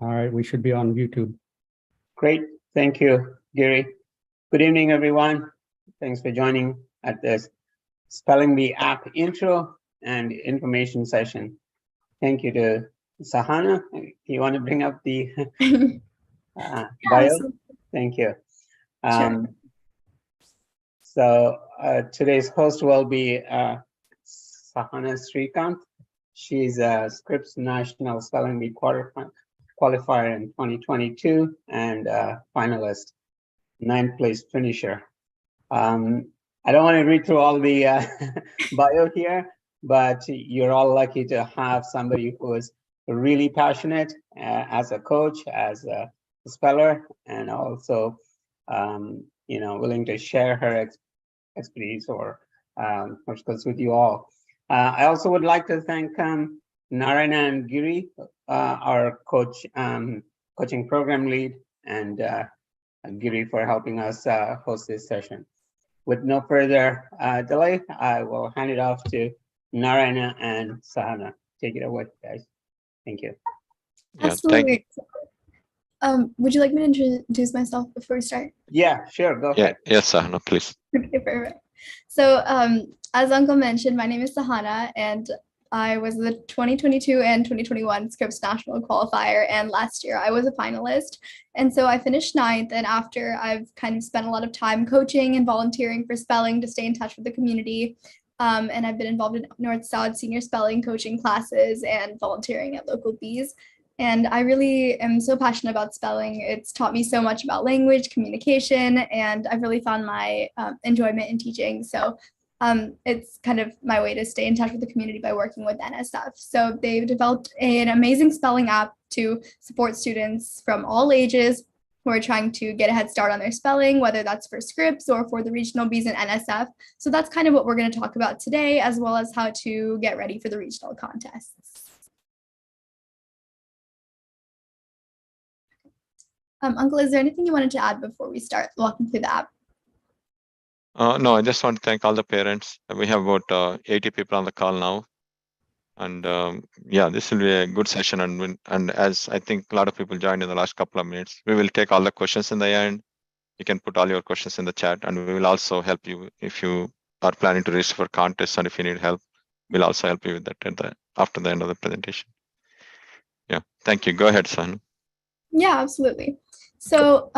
All right, we should be on YouTube. Great. Thank you, Giri. Good evening, everyone. Thanks for joining at this Spelling Bee app intro and information session. Thank you to Sahana. You want to bring up the bio? Thank you. Sure. So today's host will be Sahana Srikanth. She's a Scripps National Spelling Bee qualifier in 2022 and finalist, 9th place finisher. I don't want to read through all the bio here, but you're all lucky to have somebody who is really passionate as a coach, as a speller, and also willing to share her expertise or skills with you all. I also would like to thank Narayana and Giri, our coaching program lead, and Giri for helping us host this session. With no further delay, I will hand it off to Narayana and Sahana. Take it away, guys. Thank you. Absolutely. Would you like me to introduce myself before we start? Yeah, sure. Go ahead. Yes, Sahana, please. Okay, perfect. So as Uncle mentioned, my name is Sahana, and I was the 2022 and 2021 Scripps National Qualifier, and last year I was a finalist. And so I finished 9th, and after I've kind of spent a lot of time coaching and volunteering for spelling to stay in touch with the community. And I've been involved in NorthSouth senior spelling coaching classes and volunteering at local bees. And I really am so passionate about spelling. It's taught me so much about language, communication, and I've really found my enjoyment in teaching. So it's kind of my way to stay in touch with the community by working with NSF. So they've developed an amazing spelling app to support students from all ages who are trying to get a head start on their spelling, whether that's for Scripps or for the regional bees and NSF. So that's kind of what we're going to talk about today, as well as how to get ready for the regional contests. Uncle, is there anything you wanted to add before we start walking through the app? No, I just want to thank all the parents. We have about 80 people on the call now. And yeah, this will be a good session. And as I think a lot of people joined in the last couple of minutes, we will take all the questions in the end. You can put all your questions in the chat, and we will also help you if you are planning to register for contests, and if you need help, we'll also help you with that after the end of the presentation. Yeah, thank you. Go ahead, Sahana. Yeah, absolutely. So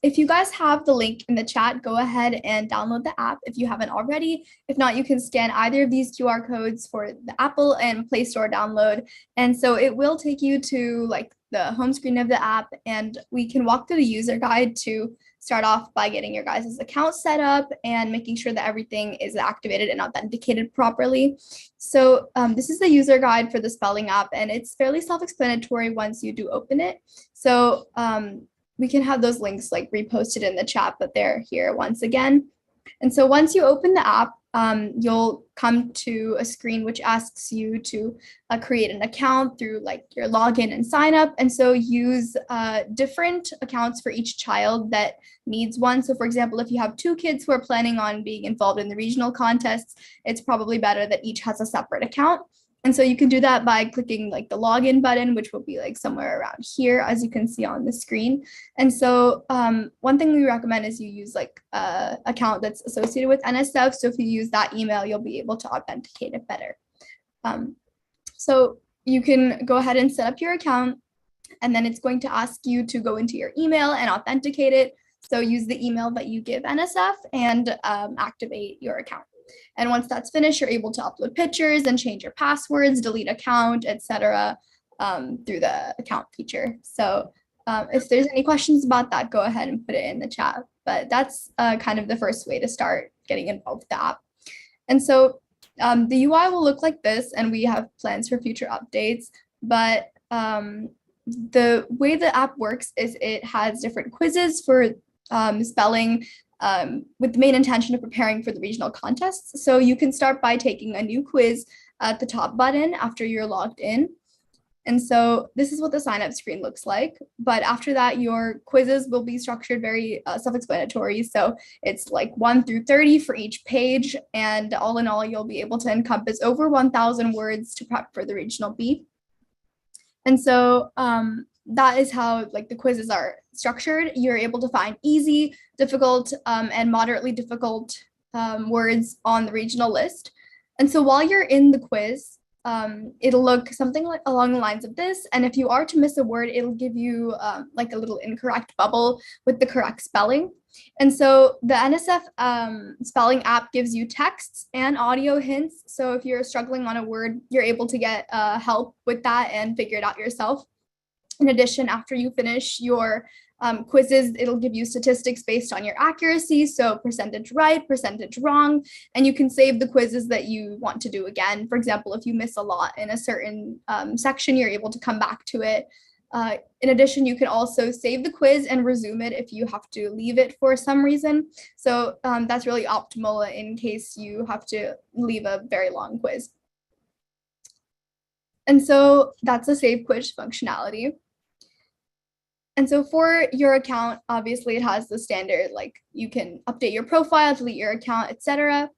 if you guys have the link in the chat, go ahead and download the app if you haven't already. If not, you can scan either of these QR codes for the Apple and Play Store download. And so it will take you to like the home screen of the app, and we can walk through the user guide to start off by getting your guys' account set up and making sure that everything is activated and authenticated properly. So this is the user guide for the spelling app, and it's fairly self-explanatory once you do open it. So we can have those links like reposted in the chat, but they're here once again. And so once you open the app, you'll come to a screen which asks you to create an account through like your login and sign up. And so use different accounts for each child that needs one. So for example, if you have 2 kids who are planning on being involved in the regional contests, it's probably better that each has a separate account. And so you can do that by clicking like the login button, which will be like somewhere around here, as you can see on the screen. And so one thing we recommend is you use like an account that's associated with NSF. So if you use that email, you'll be able to authenticate it better. So you can go ahead and set up your account, and then it's going to ask you to go into your email and authenticate it. So use the email that you give NSF and activate your account. And once that's finished, you're able to upload pictures and change your passwords, delete account, etc. Through the account feature. So if there's any questions about that, go ahead and put it in the chat. But that's kind of the first way to start getting involved with the app. And so the UI will look like this, and we have plans for future updates. But the way the app works is it has different quizzes for spelling, with the main intention of preparing for the regional contests. So you can start by taking a new quiz at the top button after you're logged in. And so this is what the sign up screen looks like. But after that, your quizzes will be structured very self-explanatory. So it's like 1 through 30 for each page. And all in all, you'll be able to encompass over 1,000 words to prep for the regional bee. And so that is how like the quizzes are structured. You're able to find easy, difficult, and moderately difficult words on the regional list. And so while you're in the quiz, it'll look something like along the lines of this. And if you are to miss a word, it'll give you like a little incorrect bubble with the correct spelling. And so the NSF spelling app gives you texts and audio hints. So if you're struggling on a word, you're able to get help with that and figure it out yourself. In addition, after you finish your quizzes, it'll give you statistics based on your accuracy. So percentage right, percentage wrong, and you can save the quizzes that you want to do again. For example, if you miss a lot in a certain section, you're able to come back to it. In addition, you can also save the quiz and resume it if you have to leave it for some reason. So that's really optimal in case you have to leave a very long quiz. And so that's a save quiz functionality. And so for your account, obviously it has the standard, like you can update your profile, delete your account, etc.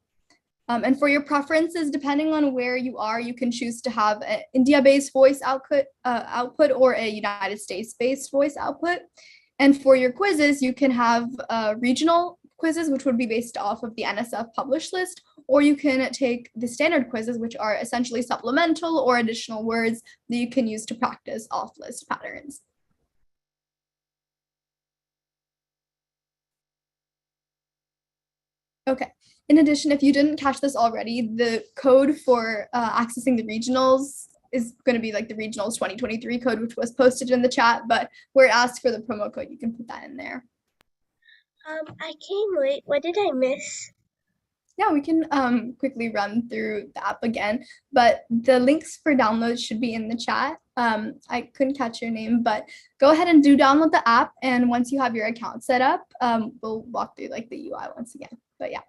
And for your preferences, depending on where you are, you can choose to have an India-based voice output or a United States-based voice output. And for your quizzes, you can have regional quizzes, which would be based off of the NSF published list, or you can take the standard quizzes, which are essentially supplemental or additional words that you can use to practice off-list patterns. Okay. In addition, if you didn't catch this already, the code for accessing the regionals is going to be like the regionals 2023 code, which was posted in the chat, but where it asks for the promo code, you can put that in there. I came late. What did I miss? Yeah, we can quickly run through the app again, but the links for download should be in the chat. I couldn't catch your name, but go ahead and do download the app. And once you have your account set up, we'll walk through like the UI once again, but yeah.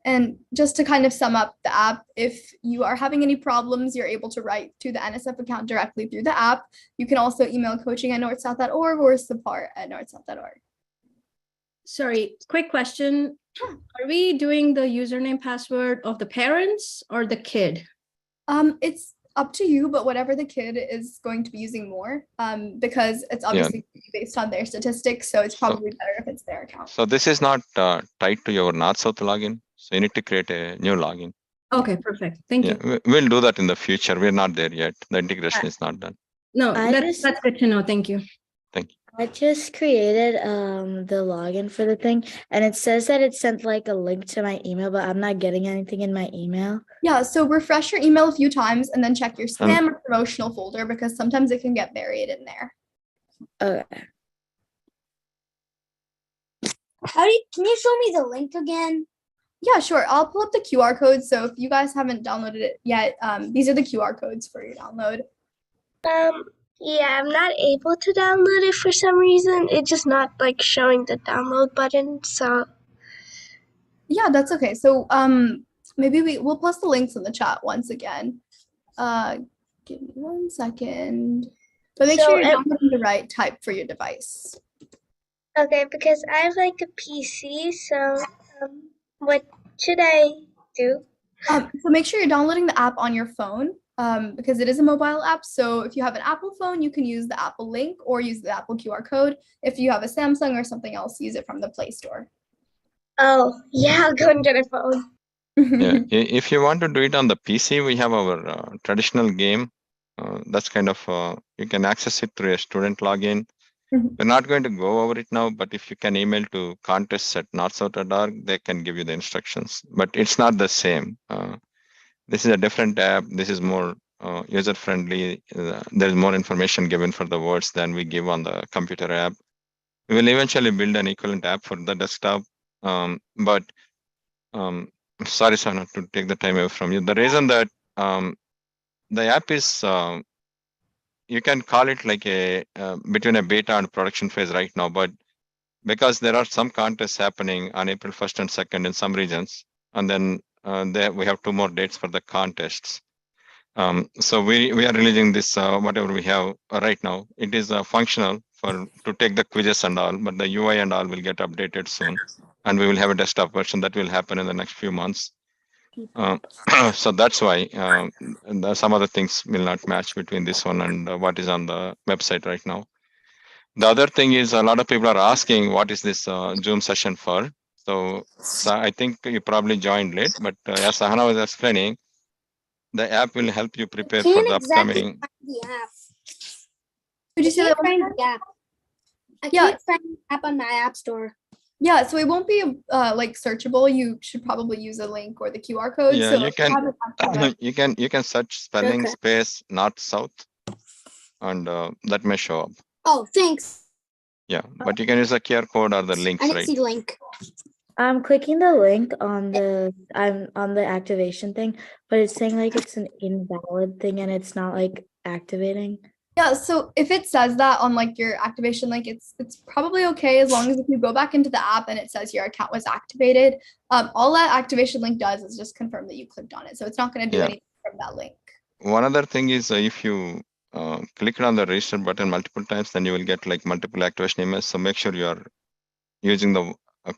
And just to kind of sum up the app, if you are having any problems, you're able to write to the NSF account directly through the app. You can also email coaching@northsouth.org or support@northsouth.org. Sorry, quick question. Are we doing the username password of the parents or the kid? It's up to you, but whatever the kid is going to be using more, because it's obviously based on their statistics. So it's probably better if it's their account. So this is not tied to your NorthSouth login. So you need to create a new login. Okay, perfect. Thank you. We'll do that in the future. We're not there yet. The integration is not done. No, that's good to know. Thank you. Thank you. I just created the login for the thing, and it says that it sent like a link to my email, but I'm not getting anything in my email. Yeah, so refresh your email a few times and then check your spam or promotional folder, because sometimes it can get buried in there. Okay. Can you show me the link again? Yeah, sure. I'll pull up the QR code. So if you guys haven't downloaded it yet, these are the QR codes for your download. Yeah, I'm not able to download it for some reason. It's just not like showing the download button. So yeah, that's okay. So maybe we'll post the links in the chat once again. Give me 1 second. But make sure you're downloading the right type for your device. okay, because I have like a PC, so what should I do? So make sure you're downloading the app on your phone. Because it is a mobile app. So if you have an Apple phone, you can use the Apple link or use the Apple QR code. If you have a Samsung or something else, use it from the Play Store. Oh, yeah, I'll go and get a phone. Yeah, if you want to do it on the PC, we have our traditional game. That's kind of, you can access it through a student login. We're not going to go over it now, but if you can email to contests@northsouth.org, they can give you the instructions. But it's not the same. This is a different app. This is more user-friendly. There's more information given for the words than we give on the computer app. We will eventually build an equivalent app for the desktop. But sorry, Sana, to take the time away from you. The reason that the app is, you can call it like a between a beta and production phase right now, but because there are some contests happening on April 1st and 2nd in some regions, and then there we have 2 more dates for the contests. So we are releasing this whatever we have right now. It is functional to take the quizzes and all, but the UI and all will get updated soon, and we will have a desktop version that will happen in the next few months. So that's why some other things will not match between this one and what is on the website right now. The other thing is a lot of people are asking what is this Zoom session for. So I think you probably joined late, but as Sahana was explaining, the app will help you prepare for Can't the exactly upcoming. find the app. Could you I say can't that one more find time? the app. I Yeah. can't find the app on my app store. Yeah, so it won't be like searchable. You should probably use a link or the QR code. Yeah, So you can have it on that. you can search spelling Okay. space NorthSouth, and that may show up. Oh, thanks. Yeah, but you can use the QR code or the I links, didn't right? see the link. I'm clicking the link on I'm on the activation thing, but it's saying like it's an invalid thing and it's not like activating. Yeah, so if it says that on like your activation link, it's probably okay as long as if you go back into the app and it says your account was activated. All that activation link does is just confirm that you clicked on it. So it's not going to do Yeah. anything from that link. One other thing is if you click on the register button multiple times, then you will get like multiple activation emails. So make sure you are using the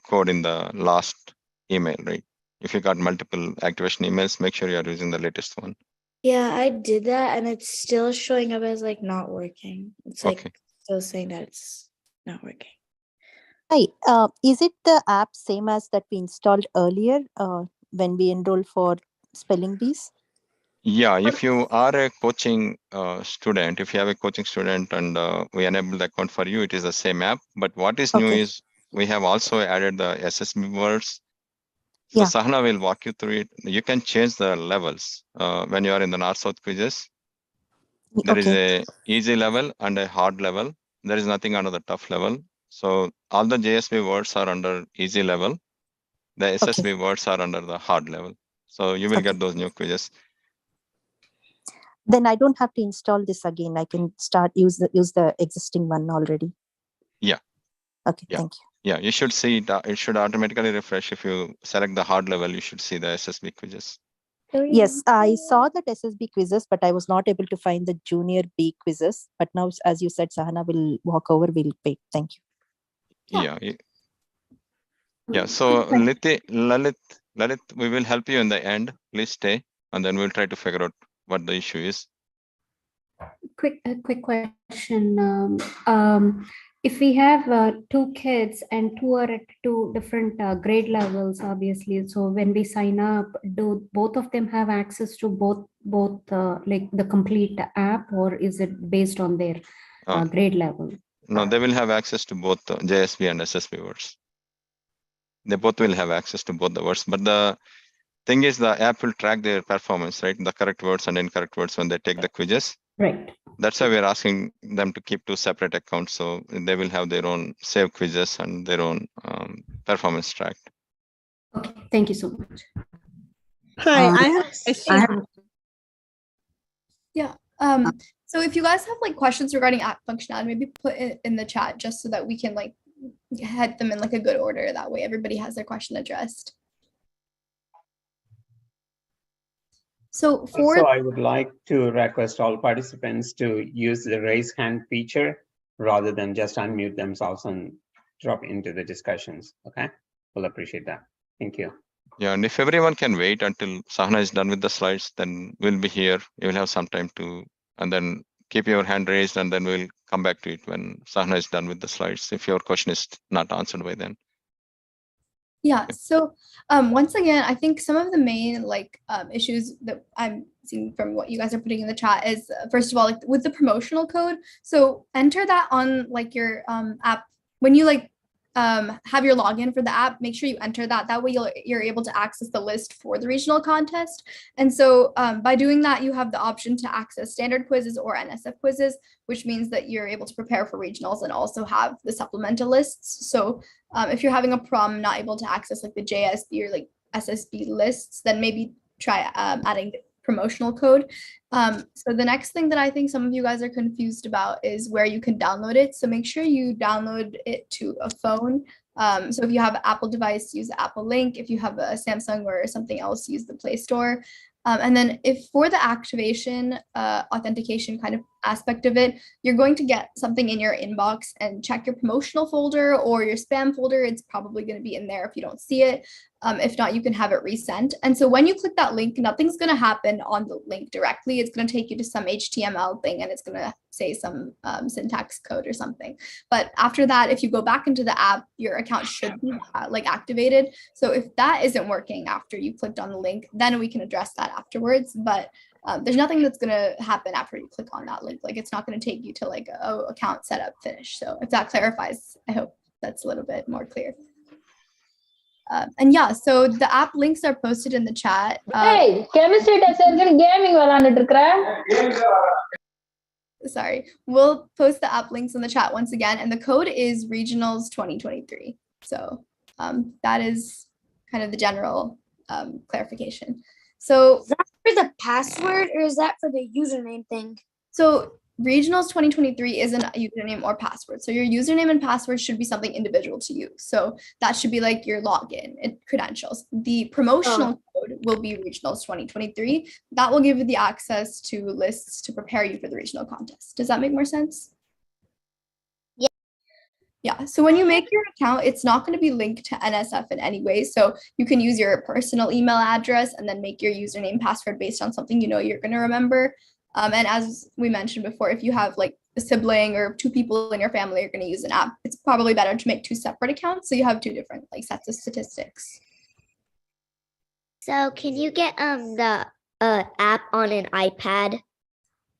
code in the last email, right? If you got multiple activation emails, make sure you are using the latest one. Yeah, I did that and it's still showing up as like not working. It's like Okay. still saying that it's not working. Hi, is it the app same as that we installed earlier when we enrolled for spelling bees? Yeah, if you are a coaching student, if you have a coaching student and we enable the account for you, it is the same app. But what is new Okay. is we have also added the SSB words. So Yeah. Sahana will walk you through it. You can change the levels when you are in the North-South quizzes. There is Okay. a easy level and a hard level. There is nothing under the tough level. So all the JSB words are under easy level. The SSB words are under the hard level. So you will Okay. get those new quizzes. Then I don't have to install this again. I can start use the existing one already. Yeah. Okay. Yeah. Thank you. Yeah, you should see it. It should automatically refresh if you select the hard level. You should see the SSB quizzes. Yes, I saw that SSB quizzes, but I was not able to find the junior B quizzes. But now, as you said, Sahana will walk over. We'll pay. Thank you. Yeah. Yeah. So Lalit, we will help you in the end. Please stay, and then we'll try to figure out what the issue is. Quick question. If we have two kids and two are at two different grade levels, obviously, so when we sign up, do both of them have access to both like the complete app, or is it based on their grade level? No, they will have access to both JSB and SSB words. They both will have access to both the words, but the thing is the app will track their performance, right? The correct words and incorrect words when they take the quizzes. Right. That's why we're asking them to keep two separate accounts. So they will have their own save quizzes and their own performance tracked. Okay, thank you so much. Hi, I have a question. Yeah. So if you guys have like questions regarding app functionality, maybe put it in the chat just so that we can like head them in like a good order. That way everybody has their question addressed. So Also, I would like to request all participants to use the raise hand feature rather than just unmute themselves and drop into the discussions. Okay, we'll appreciate that. Thank you. Yeah, and if everyone can wait until Sahana is done with the slides, then we'll be here. You will have some time to, and then keep your hand raised, and then we'll come back to it when Sahana is done with the slides, if your question is not answered by then. Yeah, so once again, I think some of the main like issues that I'm seeing from what you guys are putting in the chat is first of all, like with the promotional code. So enter that on like your app when you like have your login for the app. Make sure you enter that. That way you're able to access the list for the regional contest. And so by doing that, you have the option to access standard quizzes or NSF quizzes, which means that you're able to prepare for regionals and also have the supplemental lists. So if you're having a problem not able to access like the JSB or like SSB lists, then maybe try adding the promotional code. So the next thing that I think some of you guys are confused about is where you can download it. So make sure you download it to a phone. So if you have an Apple device, use the Apple link. If you have a Samsung or something else, use the Play Store. And then if for the activation authentication kind of aspect of it, you're going to get something in your inbox, and check your promotional folder or your spam folder. It's probably going to be in there if you don't see it. If not, you can have it resent. And so when you click that link, nothing's going to happen on the link directly. It's going to take you to some HTML thing, and it's going to say some syntax code or something. But after that, if you go back into the app, your account should be like activated. So if that isn't working after you clicked on the link, then we can address that afterwards. But there's nothing that's going to happen after you click on that link. Like, it's not going to take you to like, oh, account setup finish. So if that clarifies, I hope that's a little bit more clear. And yeah, so the app links are posted in the chat. Hey, chemistry test gaming Sorry, we'll post the app links in the chat once again, and the code is regionals 2023. So that is kind of the general clarification. So Is that for the password or is that for the username thing? So regionals 2023 isn't a username or password. So your username and password should be something individual to you. So that should be like your login and credentials. The promotional code will be regionals 2023. That will give you the access to lists to prepare you for the regional contest. Does that make more sense? Yeah. Yeah. So when you make your account, it's not going to be linked to NSF in any way. So you can use your personal email address and then make your username password based on something you know you're going to remember. And as we mentioned before, if you have like a sibling or 2 people in your family are going to use an app, it's probably better to make 2 separate accounts so you have 2 different like sets of statistics. So can you get the app on an iPad?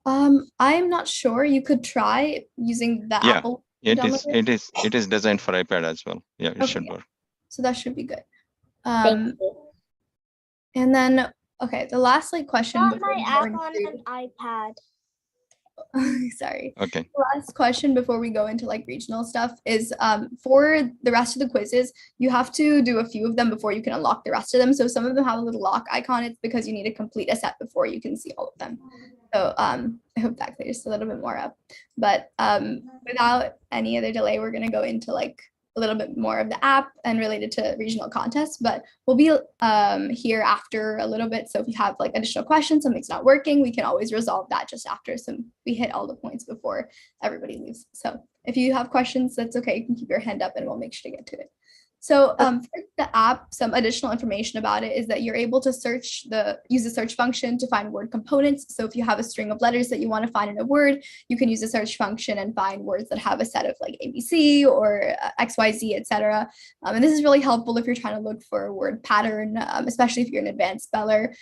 I'm not sure. You could try using the Apple. It is designed for iPad as well. Yeah, it should work. So that should be good. Thank you. And then okay, the last like question. Got my app on an iPad. Sorry. Okay. The last question before we go into like regional stuff is for the rest of the quizzes, you have to do a few of them before you can unlock the rest of them. So some of them have a little lock icon. It's because you need to complete a set before you can see all of them. So I hope that clears a little bit more up. But without any other delay, we're going to go into like a little bit more of the app and related to regional contests, but we'll be here after a little bit. So if you have like additional questions, something's not working, we can always resolve that just after we hit all the points before everybody leaves. So if you have questions, that's okay. You can keep your hand up and we'll make sure to get to it. So for the app, some additional information about it is that you're able to use the search function to find word components. So if you have a string of letters that you want to find in a word, you can use the search function and find words that have a set of like ABC or XYZ, etc. And this is really helpful if you're trying to look for a word pattern, especially if you're an advanced speller.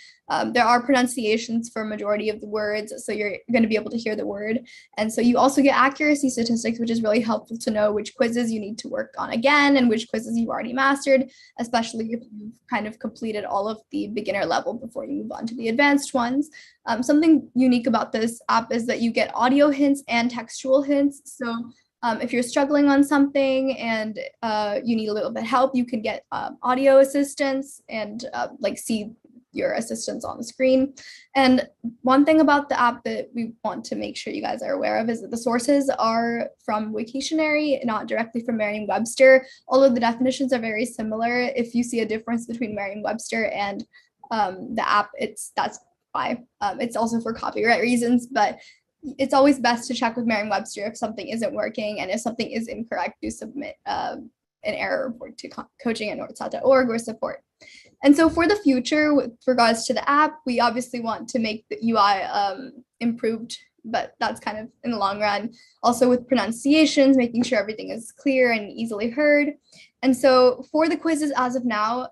There are pronunciations for a majority of the words, so you're going to be able to hear the word. And so you also get accuracy statistics, which is really helpful to know which quizzes you need to work on again and which quizzes you've already mastered, especially if you've kind of completed all of the beginner level before you move on to the advanced ones. Something unique about this app is that you get audio hints and textual hints. So if you're struggling on something and you need a little bit of help, you can get audio assistance and like see your assistants on the screen. And one thing about the app that we want to make sure you guys are aware of is that the sources are from Wiktionary, not directly from Merriam-Webster. Although the definitions are very similar, if you see a difference between Merriam-Webster and the app, that's why. It's also for copyright reasons, but it's always best to check with Merriam-Webster if something isn't working, and if something is incorrect, do submit an error report to coaching@northsouth.org or support. And so for the future, with regards to the app, we obviously want to make the UI improved, but that's kind of in the long run. Also with pronunciations, making sure everything is clear and easily heard. And so for the quizzes as of now,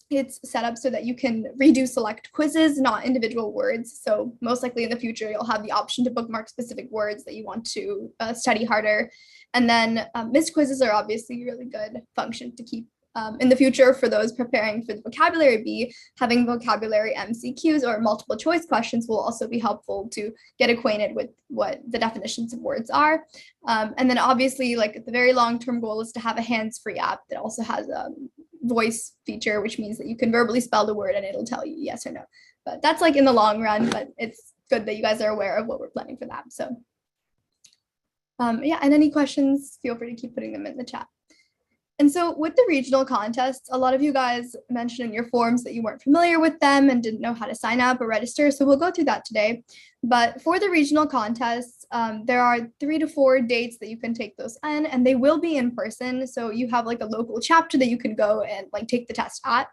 it's set up so that you can redo select quizzes, not individual words. So most likely in the future, you'll have the option to bookmark specific words that you want to study harder. And then missed quizzes are obviously a really good function to keep in the future for those preparing for the vocabulary bee. Having vocabulary MCQs or multiple choice questions will also be helpful to get acquainted with what the definitions of words are. And then obviously, like the very long-term goal is to have a hands-free app that also has a voice feature, which means that you can verbally spell the word and it'll tell you yes or no. But that's like in the long run, but it's good that you guys are aware of what we're planning for that. So yeah, and any questions, feel free to keep putting them in the chat. And so with the regional contests, a lot of you guys mentioned in your forms that you weren't familiar with them and didn't know how to sign up or register. So we'll go through that today. But for the regional contests, there are 3 to 4 dates that you can take those in, and they will be in person. So you have like a local chapter that you can go and like take the test at.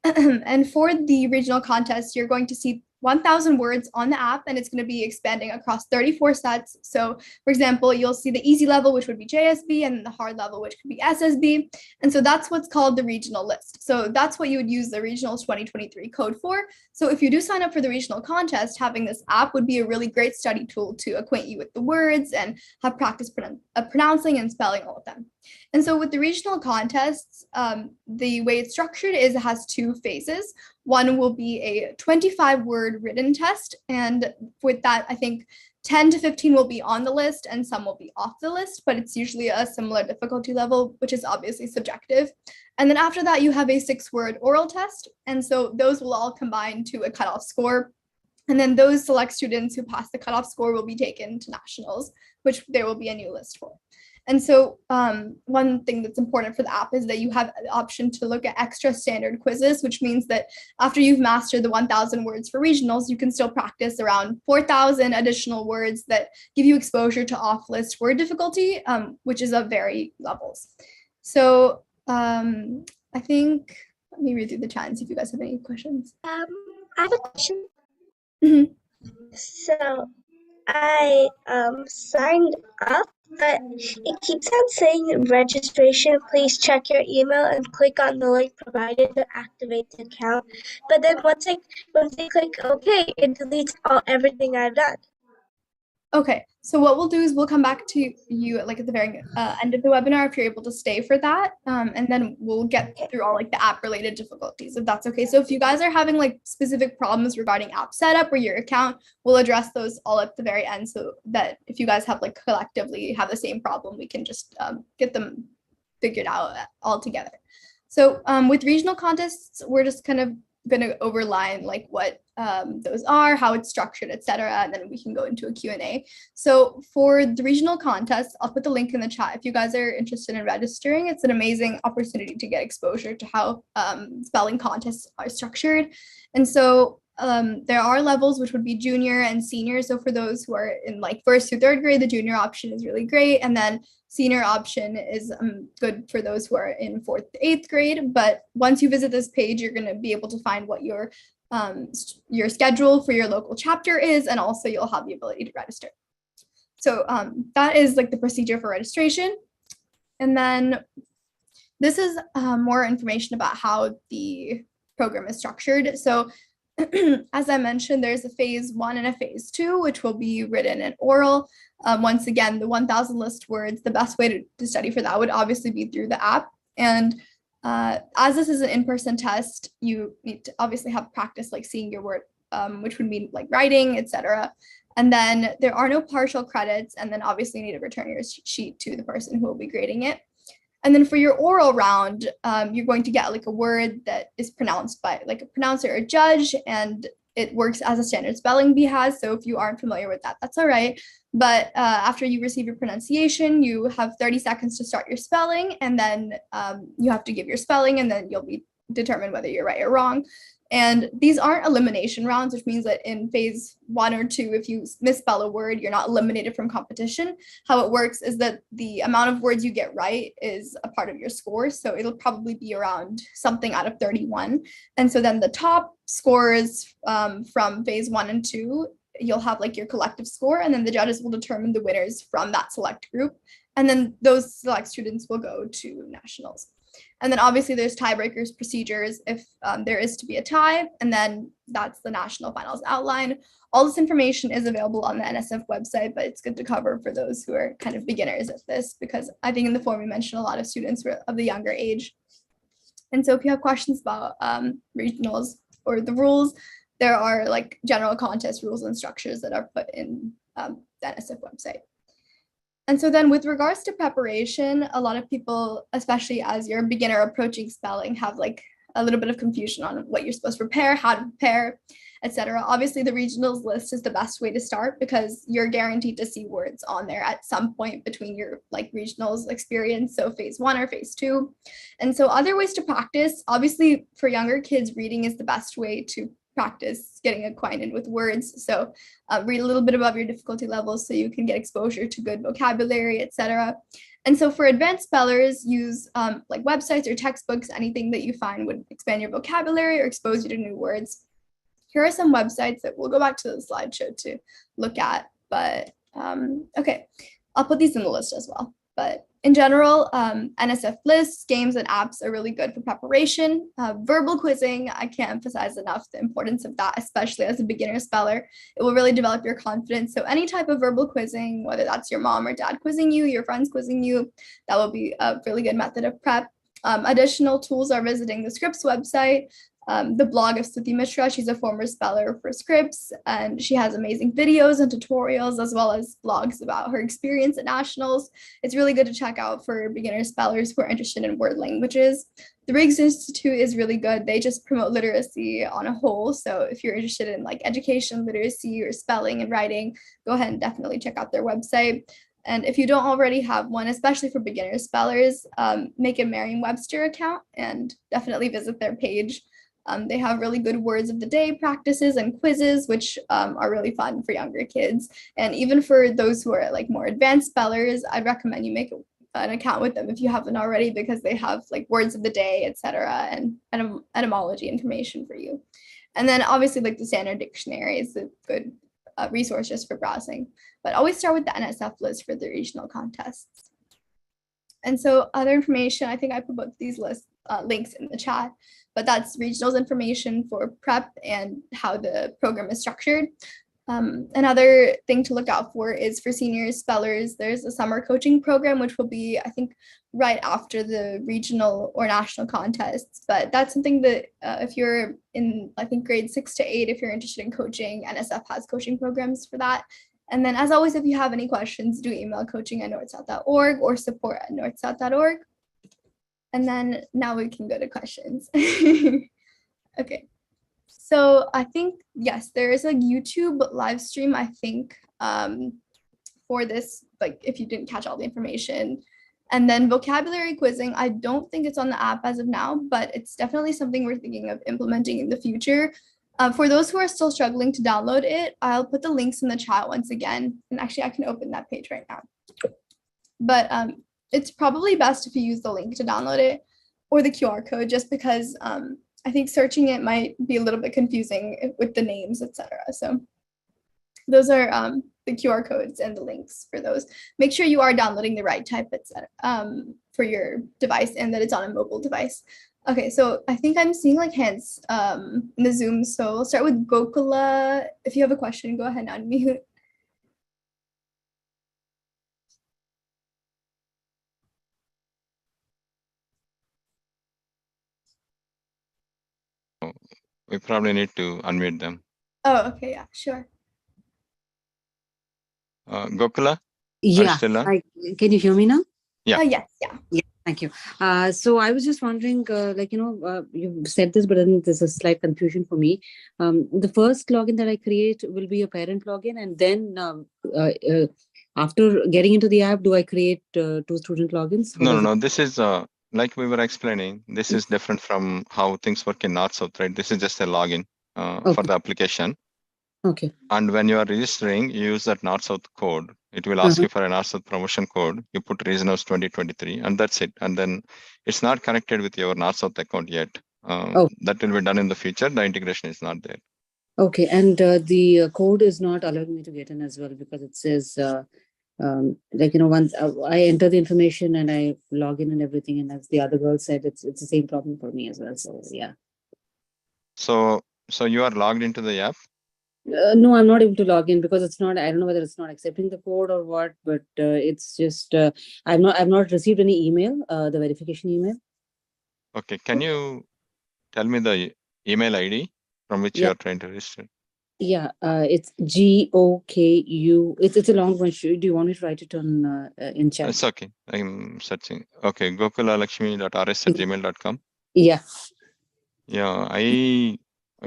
And for the regional contest, you're going to see 1,000 words on the app, and it's going to be expanding across 34 sets. So for example, you'll see the easy level, which would be JSB, and the hard level, which could be SSB. And so that's what's called the regional list. So that's what you would use the regionals 2023 code for. So if you do sign up for the regional contest, having this app would be a really great study tool to acquaint you with the words and have practice pronouncing and spelling all of them. And so with the regional contests, the way it's structured is it has 2 phases. One will be a 25-word written test. And with that, I think 10 to 15 will be on the list and some will be off the list, but it's usually a similar difficulty level, which is obviously subjective. And then after that, you have a 6-word oral test. And so those will all combine to a cutoff score. And then those select students who pass the cutoff score will be taken to nationals, which there will be a new list for. And so one thing that's important for the app is that you have the option to look at extra standard quizzes, which means that after you've mastered the 1,000 words for regionals, you can still practice around 4,000 additional words that give you exposure to off-list word difficulty, which is of varying levels. So I think, let me read through the chat and see if you guys have any questions. I have a question. Mhm. So I signed up, but it keeps on saying registration. Please check your email and click on the link provided to activate the account. But then once I click OK, it deletes everything I've done. Okay, so what we'll do is we'll come back to you at the very end of the webinar if you're able to stay for that, and then we'll get through all the app related difficulties, if that's okay. So if you guys are having specific problems regarding app setup or your account, we'll address those all at the very end, so that if you guys have collectively have the same problem, we can just get them figured out all together. So with regional contests, we're just kind of going to overline what those are, how it's structured, etc., and then we can go into a Q&A. So for the regional contest, I'll put the link in the chat. If you guys are interested in registering, it's an amazing opportunity to get exposure to how spelling contests are structured. And so there are levels, which would be junior and senior. So for those who are in 1st through 3rd grade, the junior option is really great. And then senior option is good for those who are in 4th to 8th grade. But once you visit this page, you're going to be able to find what your schedule for your local chapter is, and also you'll have the ability to register. So that is the procedure for registration. And then this is more information about how the program is structured. So as I mentioned, there's a phase 1 and a phase 2, which will be written and oral. Once again, the 1,000 list words, the best way to study for that would obviously be through the app. And as this is an in-person test, you need to obviously have practice seeing your word, which would mean writing, etc. And then there are no partial credits, and then obviously you need to return your sheet to the person who will be grading it. And then for your oral round, you're going to get a word that is pronounced by a pronouncer or judge, and it works as a standard spelling bee has. So if you aren't familiar with that, that's all right. But after you receive your pronunciation, you have 30 seconds to start your spelling, and then you have to give your spelling, and then you'll be determined whether you're right or wrong. And these aren't elimination rounds, which means that in phase 1 or 2, if you misspell a word, you're not eliminated from competition. How it works is that the amount of words you get right is a part of your score. So it'll probably be around something out of 31. And so then the top scores from phase 1 and 2, you'll have your collective score, and then the judges will determine the winners from that select group. And then those select students will go to nationals. And then obviously there's tiebreakers procedures if there is to be a tie, and then that's the national finals outline. All this information is available on the NSF website, but it's good to cover for those who are kind of beginners at this, because I think in the form we mentioned a lot of students were of the younger age. And so if you have questions about regionals or the rules, there are general contest rules and structures that are put in the NSF website. And so then with regards to preparation, a lot of people, especially as you're a beginner approaching spelling, have a little bit of confusion on what you're supposed to prepare, how to prepare, etc. Obviously, the regionals list is the best way to start because you're guaranteed to see words on there at some point between your like regionals experience, so phase 1 or phase 2. And so other ways to practice, obviously for younger kids, reading is the best way to practice getting acquainted with words. So read a little bit above your difficulty level so you can get exposure to good vocabulary, etc. And so for advanced spellers, use like websites or textbooks, anything that you find would expand your vocabulary or expose you to new words. Here are some websites that we'll go back to the slideshow to look at, but okay, I'll put these in the list as well. But in general, NSF lists, games, and apps are really good for preparation. Verbal quizzing, I can't emphasize enough the importance of that, especially as a beginner speller. It will really develop your confidence. So any type of verbal quizzing, whether that's your mom or dad quizzing you, your friends quizzing you, that will be a really good method of prep. Additional tools are visiting the Scripps website, the blog of Stuti Mishra. She's a former speller for Scripps, and she has amazing videos and tutorials as well as blogs about her experience at nationals. It's really good to check out for beginner spellers who are interested in word languages. The Riggs Institute is really good. They just promote literacy on a whole. So if you're interested in like education, literacy, or spelling and writing, go ahead and definitely check out their website. And if you don't already have one, especially for beginner spellers, make a Merriam-Webster account and definitely visit their page. They have really good words of the day practices and quizzes, which are really fun for younger kids. And even for those who are like more advanced spellers, I'd recommend you make an account with them if you haven't already, because they have like words of the day, etc., and etymology information for you. And then obviously like the standard dictionary is a good resource just for browsing. But always start with the NSF list for the regional contests. And so other information, I think I put both these links in the chat, but that's regionals information for prep and how the program is structured. Another thing to look out for is for senior spellers, there's a summer coaching program, which will be, I think, right after the regional or national contests. But that's something that if you're in, I think, grade 6 to 8, if you're interested in coaching, NSF has coaching programs for that. And then as always, if you have any questions, do email coaching@northsouth.org or support@northsouth.org. And then now we can go to questions. Okay. So I think, yes, there is a YouTube live stream, I think, for this, like if you didn't catch all the information. And then vocabulary quizzing, I don't think it's on the app as of now, but it's definitely something we're thinking of implementing in the future. For those who are still struggling to download it, I'll put the links in the chat once again. And actually, I can open that page right now. But it's probably best if you use the link to download it or the QR code, just because I think searching it might be a little bit confusing with the names, etc. So those are the QR codes and the links for those. Make sure you are downloading the right type, etc. For your device and that it's on a mobile device. Okay, so I think I'm seeing like hands in the Zoom. So I'll start with Gokula. If you have a question, go ahead and unmute. We probably need to unmute them. Oh, okay, yeah, sure. Gokula? Are you Yeah, still on? can you hear me now? Yeah. Yes, yeah. Yeah, thank you. So I was just wondering, you said this, but then there's a slight confusion for me. The first login that I create will be a parent login, and then after getting into the app, do I create 2 student logins? No. This is like we were explaining. This is different from how things work in NorthSouth, right? This is just a login for the application. Okay. And when you are registering, you use that NorthSouth code. It will ask you for a NorthSouth promotion code. You put regionals 2023, and that's it. And then it's not connected with your NorthSouth account yet. That will be done in the future. The integration is not there. Okay, and the code is not allowing me to get in as well because it says, once I enter the information and I log in and everything, and as the other girl said, it's the same problem for me as well. So yeah. So you are logged into the app? No, I'm not able to log in because it's not. I don't know whether it's not accepting the code or what, but it's just I've not received any email, the verification email. Okay, can you tell me the email ID from which you are trying to register? Yeah, it's GOKU. It's a long one. Do you want me to write it on in chat? It's okay. I'm searching. Okay, gokulalakshmi.rs@gmail.com. Yeah. Yeah, I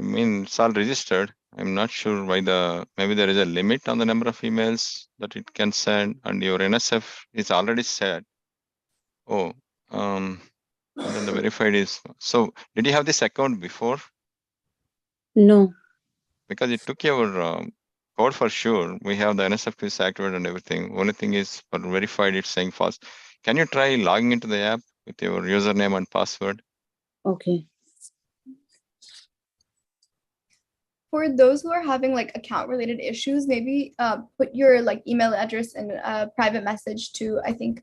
mean, it's all registered. I'm not sure why maybe there is a limit on the number of emails that it can send, and your NSF is already set. Oh, and then the verified is, so did you have this account before? No. Because it took your code for sure. We have the NSF quiz activated and everything. Only thing is for verified, it's saying false. Can you try logging into the app with your username and password? Okay. For those who are having like account related issues, maybe put your like email address in a private message to, I think,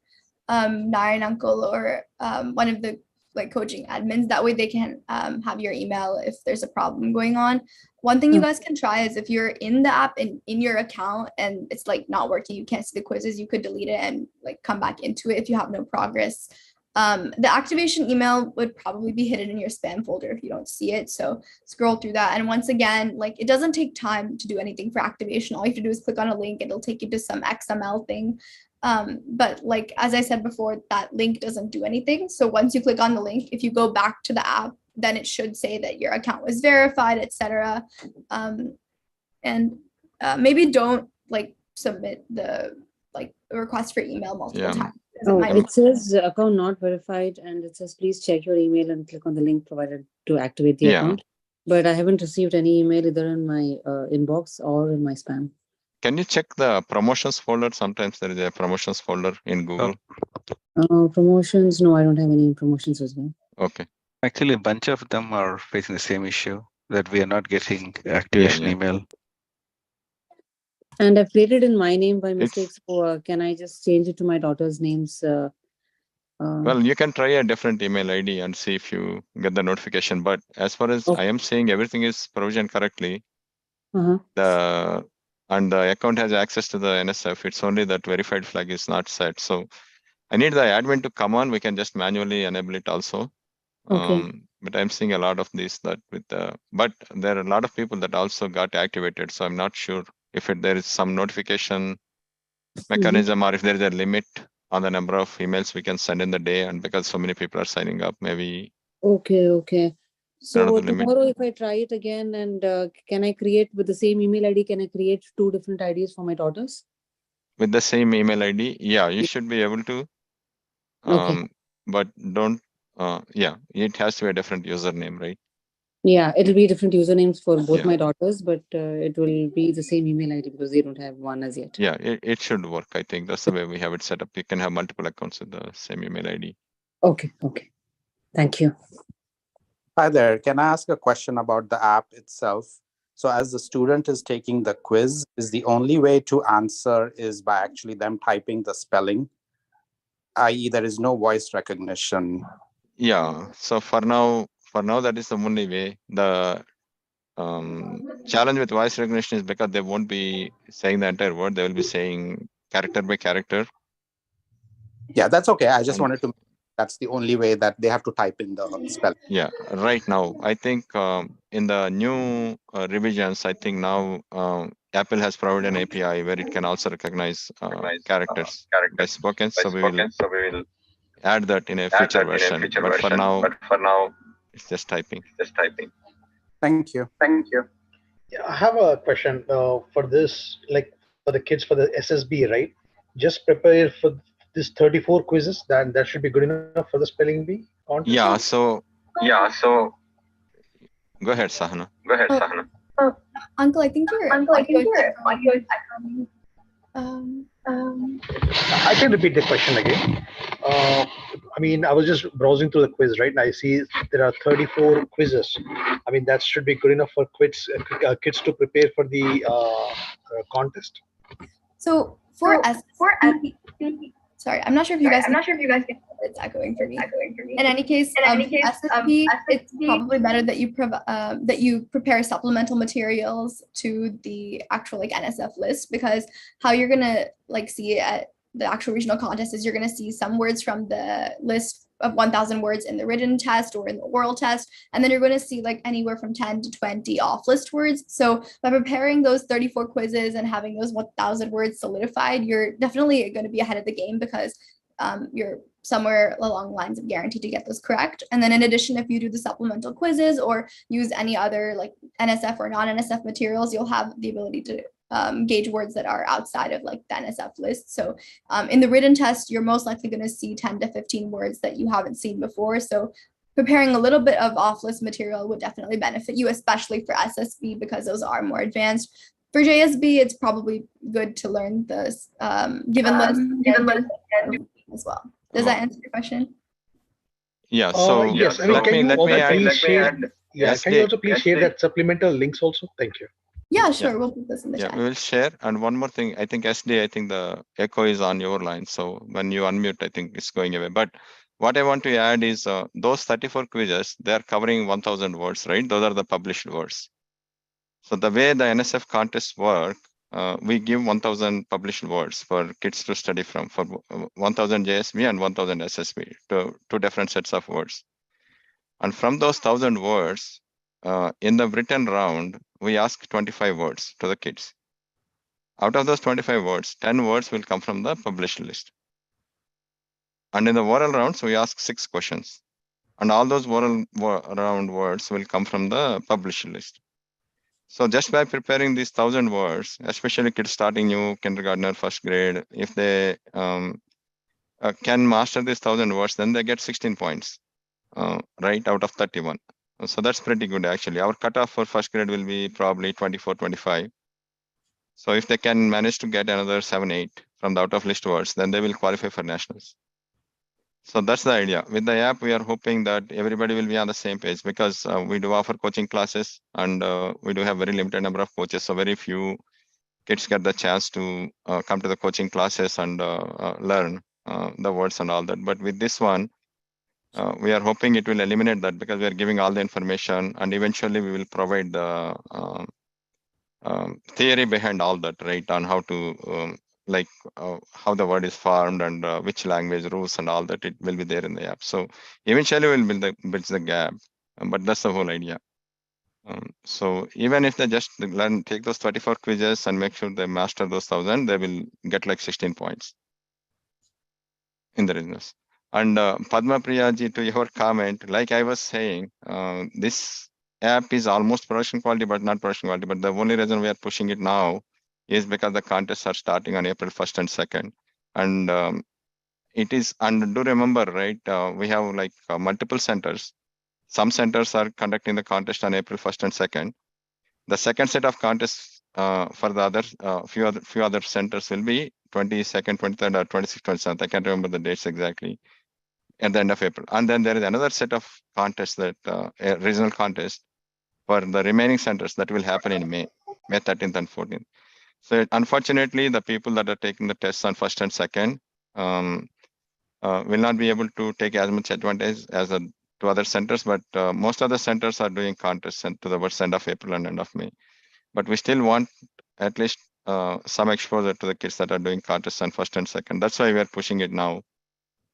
Narayan Uncle or one of the like coaching admins. That way they can have your email if there's a problem going on. One thing you guys can try is if you're in the app and in your account and it's like not working, you can't see the quizzes, you could delete it and like come back into it if you have no progress. The activation email would probably be hidden in your spam folder if you don't see it. So scroll through that. And once again, like it doesn't take time to do anything for activation. All you have to do is click on a link and it'll take you to some XML thing. But like, as I said before, that link doesn't do anything. So once you click on the link, if you go back to the app, then it should say that your account was verified, etc. And maybe don't like submit the like request for email multiple times. Oh, it says account not verified, and it says please check your email and click on the link provided to activate the account. But I haven't received any email either in my inbox or in my spam. Can you check the promotions folder? Sometimes there is a promotions folder in Google. Promotions? No, I don't have any promotions as well. Okay. Actually, a bunch of them are facing the same issue that we are not getting activation email. And I've created in my name by mistake. So can I just change it to my daughter's names? Well, you can try a different email ID and see if you get the notification. But as far as I am seeing, everything is provisioned correctly. And the account has access to the NSF. It's only that verified flag is not set. So I need the admin to come on. We can just manually enable it also. But I'm seeing a lot of these that with but there are a lot of people that also got activated. So I'm not sure if there is some notification mechanism or if there is a limit on the number of emails we can send in the day. And because so many people are signing up, maybe. Okay. So tomorrow, if I try it again, and can I create with the same email ID? Can I create 2 different IDs for my daughters? With the same email ID? Yeah, you should be able to. But don't. It has to be a different username, right? Yeah, it'll be different usernames for both my daughters, but it will be the same email ID because they don't have one as yet. Yeah, it should work. I think that's the way we have it set up. You can have multiple accounts with the same email ID. Okay. Thank you. Hi there. Can I ask a question about the app itself? So as the student is taking the quiz, is the only way to answer is by actually them typing the spelling, i.e. there is no voice recognition? Yeah. So for now, that is the only way. The challenge with voice recognition is because they won't be saying the entire word. They will be saying character by character. Yeah, that's okay. I just wanted to. That's the only way that they have to type in the spelling. Yeah, right now. I think in the new revisions, I think now Apple has provided an API where it can also recognize characters by spoken. So we will add that in a future version. But for now, it's just typing. Thank you. Yeah, I have a question for this, like for the kids for the SSB, right? Just prepare for this 34 quizzes. That should be good enough for the spelling bee contest. Yeah. So. Go ahead, Sahana. Uncle, I think your audio is echoing. I can repeat the question again. I mean, I was just browsing through the quiz, right? And I see there are 34 quizzes. I mean, that should be good enough for kids to prepare for the contest. So for SSB, sorry, I'm not sure if you guys can. It's echoing for me. In any case, SSB, it's probably better that you prepare supplemental materials to the actual like NSF list, because how you're gonna like see at the actual regional contest is you're gonna see some words from the list of 1,000 words in the written test or in the oral test, and then you're going to see like anywhere from 10 to 20 off list words. So by preparing those 34 quizzes and having those 1,000 words solidified, you're definitely going to be ahead of the game, because you're somewhere along the lines of guaranteed to get those correct. And then in addition, if you do the supplemental quizzes or use any other like NSF or non-NSF materials, you'll have the ability to gauge words that are outside of like the NSF list. So in the written test, you're most likely going to see 10 to 15 words that you haven't seen before. So preparing a little bit of off-list material would definitely benefit you, especially for SSB, because those are more advanced. For JSB, it's probably good to learn this given list as well. Does that answer your question? Yeah. So yes, I mean, let can me you let also me add. please share? Yeah, Yes, can you also please share that supplemental links also? Thank you. Yeah, sure. We'll put this in the Yeah, chat. we will share. And one more thing, I think SD, I think the echo is on your line. So when you unmute, I think it's going away. But what I want to add is those 34 quizzes, they are covering 1,000 words, right? Those are the published words. So the way the NSF contests work, we give 1,000 published words for kids to study from, for 1,000 JSB and 1,000 SSB, two different sets of words. And from those 1,000 words, in the written round, we ask 25 words to the kids. Out of those 25 words, 10 words will come from the published list. And in the oral rounds, we ask 6 questions. And all those oral round words will come from the published list. So just by preparing these 1,000 words, especially kids starting new, kindergartner, first grade, if they can master these 1,000 words, then they get 16 points, right, out of 31. So that's pretty good, actually. Our cutoff for first grade will be probably 24, 25. So if they can manage to get another 7, 8 from the out of list words, then they will qualify for nationals. So that's the idea. With the app, we are hoping that everybody will be on the same page, because we do offer coaching classes, and we do have very limited number of coaches. So very few kids get the chance to come to the coaching classes and learn the words and all that. But with this one, we are hoping it will eliminate that, because we are giving all the information, and eventually we will provide the theory behind all that, right, on how to how the word is formed and which language rules and all that. It will be there in the app. So eventually we'll bridge the gap, but that's the whole idea. So even if they just take those 34 quizzes and make sure they master those 1,000, they will get like 16 points in the business. And Padma Priyaji, to your comment, like I was saying, this app is almost production quality, but not production quality. But the only reason we are pushing it now is because the contests are starting on April 1st and 2nd. And it is, and do remember, right, we have like multiple centers. Some centers are conducting the contest on April 1st and 2nd. The second set of contests for the other few other centers will be 22nd, 23rd, or 26th, 27th. I can't remember the dates exactly, at the end of April. And then there is another set of contests, that a regional contest for the remaining centers, that will happen in May 13th and 14th. So unfortunately, the people that are taking the tests on 1st and 2nd will not be able to take as much advantage as to other centers, but most of the centers are doing contests towards end of April and end of May. But we still want at least some exposure to the kids that are doing contests on 1st and 2nd. That's why we are pushing it now.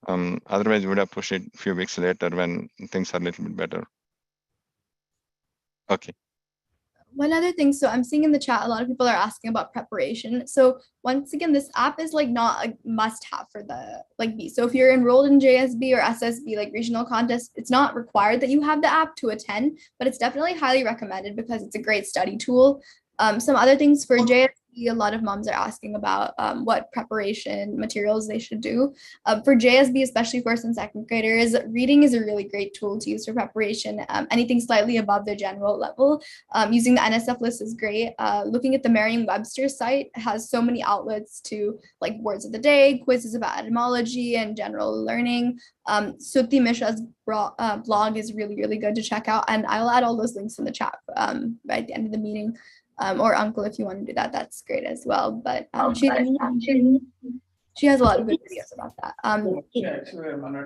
Otherwise, we would have pushed it a few weeks later when things are a little bit better. Okay. One other thing, so I'm seeing in the chat, a lot of people are asking about preparation. So once again, this app is like not a must-have for the like B. So if you're enrolled in JSB or SSB, like regional contests, it's not required that you have the app to attend, but it's definitely highly recommended because it's a great study tool. Some other things for JSB, a lot of moms are asking about what preparation materials they should do. For JSB, especially first and second graders, reading is a really great tool to use for preparation. Anything slightly above their general level. Using the NSF list is great. Looking at the Merriam-Webster site has so many outlets to like words of the day, quizzes about etymology and general learning. Suti Mishra's blog is really, really good to check out. And I'll add all those links in the chat right at the end of the meeting. Or Uncle, if you want to do that, that's great as well. But she has a lot of good videos about that.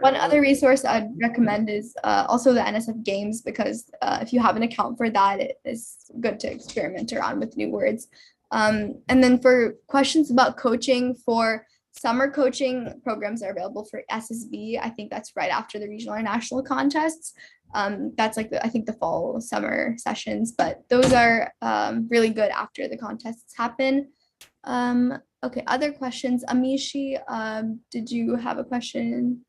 One other resource I'd recommend is also the NSF Games, because if you have an account for that, it is good to experiment around with new words. And then for questions about coaching, for summer coaching programs are available for SSB. I think that's right after the regional or national contests. That's like I think the fall summer sessions, but those are really good after the contests happen. Okay, other questions? Amishi, did you have a question?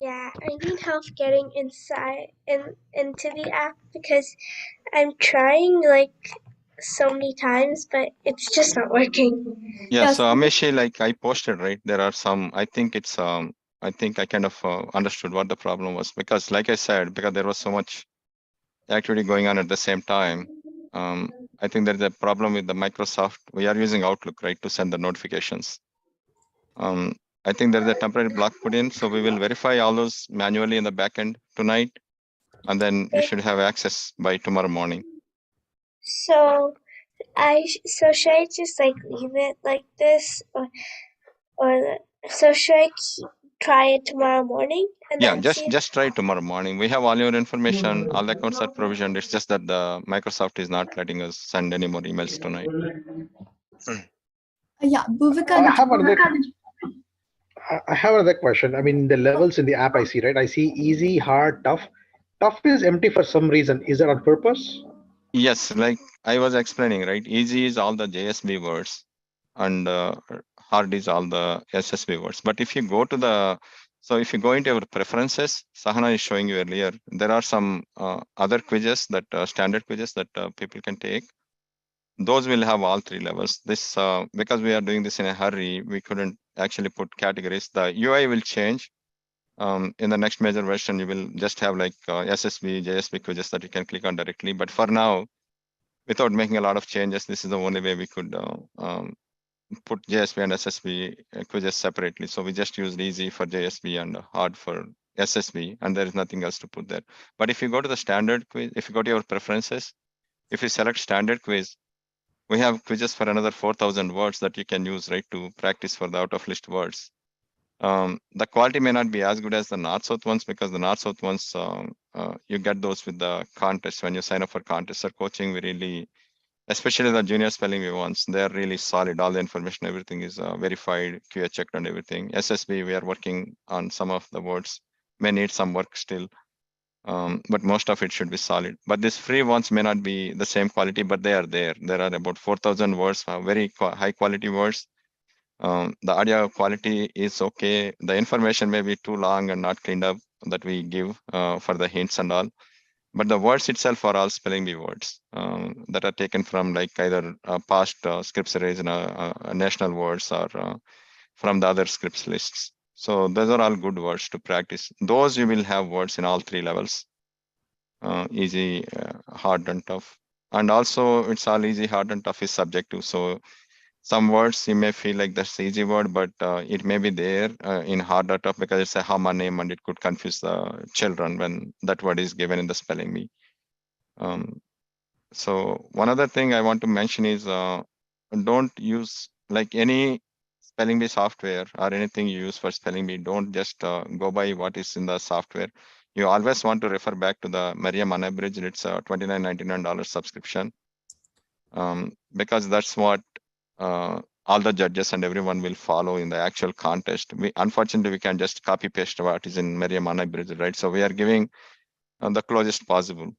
Yeah, I need help getting into the app because I'm trying like so many times, but it's just not working. Yeah, Yes. so Amishi, like I posted, right? There are some, I think it's, I think I kind of understood what the problem was because like I said, because there was so much activity going on at the same time. I think there's a problem with the Microsoft. We are using Outlook, right, to send the notifications. I think there's a temporary block put in, so we will verify all those manually in the backend tonight, and then you should have access by tomorrow morning. So so should I just like leave it like this, or so should I try it tomorrow morning and Yeah, then just try tomorrow morning. We have all your information, all the accounts are provisioned. It's just that the Microsoft is not letting us send any more emails tonight. Yeah, Bhuvika. I have another question. I mean, the levels in the app I see, right? I see easy, hard, tough. Tough is empty for some reason. Is that on purpose? Yes, like I was explaining, right? Easy is all the JSB words and hard is all the SSB words. But if you go to the, so if you go into your preferences, Sahana is showing you earlier, there are some other quizzes that standard quizzes that people can take. Those will have all three levels. This, because we are doing this in a hurry, we couldn't actually put categories. The UI will change. In the next major version, you will just have like SSB, JSB quizzes that you can click on directly. But for now, without making a lot of changes, this is the only way we could put JSB and SSB quizzes separately. So we just used easy for JSB and hard for SSB, and there is nothing else to put there. But if you go to the standard quiz, if you go to your preferences, if you select standard quiz, we have quizzes for another 4,000 words that you can use, right, to practice for the out of list words. The quality may not be as good as the NorthSouth ones because the NorthSouth ones, you get those with the contest. When you sign up for contests or coaching, we really, especially the junior spelling bee ones, they're really solid. All the information, everything is verified, QA checked and everything. SSB, we are working on some of the words, may need some work still. But most of it should be solid. But these free ones may not be the same quality, but they are there. There are about 4,000 words, very high quality words. The audio quality is okay. The information may be too long and not cleaned up that we give for the hints and all. But the words itself are all spelling bee words that are taken from like either past scripts arrays in national words or from the other scripts lists. So those are all good words to practice. Those you will have words in all three levels. Easy, hard and tough. And also it's all easy, hard and tough is subjective. So some words you may feel like that's the easy word, but it may be there in hard or tough because it's a Hama name and it could confuse the children when that word is given in the spelling bee. So one other thing I want to mention is don't use like any spelling bee software or anything you use for spelling bee. Don't just go by what is in the software. You always want to refer back to the Merriam Unabridged. It's a $29.99 subscription because that's what all the judges and everyone will follow in the actual contest. Unfortunately, we can just copy paste what is in Merriam Unabridged, right? So we are giving the closest possible.